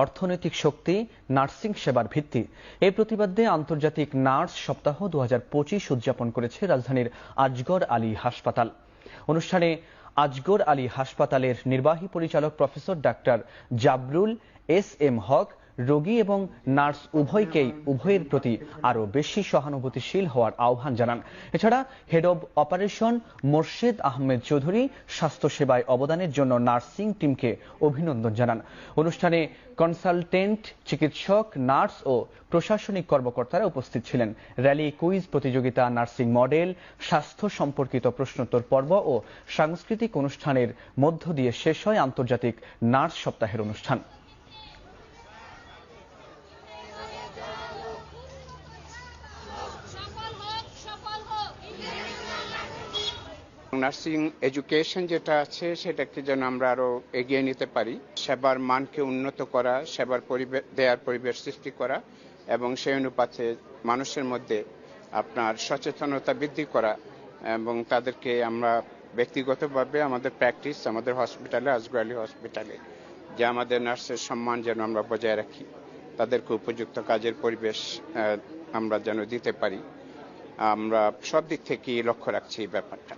অর্থনৈতিক শক্তি, নার্সিং সেবার ভিত্তি। এই প্রতিবাদে আন্তর্জাতিক নার্স সপ্তাহ 2025 উদযাপন করেছে রাজধানীর আজগর আলী হাসপাতাল। অনুষ্ঠানে আজগর আলী হাসপাতালের নির্বাহী পরিচালক প্রফেসর ডাক্তার জাবরুল এস.এম. হক রোগী এবং নার্স উভয়ের প্রতি আরও বেশি সহানুভূতিশীল হওয়ার আহ্বান জানান। এছাড়া head of operation Morshed Ahmed Chowdhury স্বাস্থ্যসেবায় অবদানের জন্য নার্সিং টিমকে অভিনন্দন জানান। অনুষ্ঠানে কনসালটেন্ট, চিকিৎসক, নার্স ও প্রশাসনিক কর্মকর্তারা উপস্থিত ছিলেন। র্যালি, কুইজ প্রতিযোগিতা, নার্সিং মডেল, স্বাস্থ্য সম্পর্কিত প্রশ্নোত্তর পর্ব ও সাংস্কৃতিক অনুষ্ঠানের মধ্য দিয়ে শেষ হয় আন্তর্জাতিক নার্স সপ্তাহের অনুষ্ঠান। নার্সিং এডুকেশন যেটা আছে সেটাকে যেন আমরা আরো এগিয়ে নিতে পারি, সেবার মানকে উন্নত করা, সেবার দেয়ার পরিবেশ সৃষ্টি করা এবং সেই অনুপাতে মানুষের মধ্যে আপনার সচেতনতা বৃদ্ধি করা এবং তাদেরকে আমরা ব্যক্তিগতভাবে আমাদের প্র্যাকটিস, আমাদের হসপিটালে, আজগর আলী হসপিটালে, যে আমাদের নার্সের সম্মান যেন আমরা বজায় রাখি, তাদেরকে উপযুক্ত কাজের পরিবেশ আমরা যেন দিতে পারি। আমরা সব দিক থেকেই লক্ষ্য রাখছি এই ব্যাপারটা।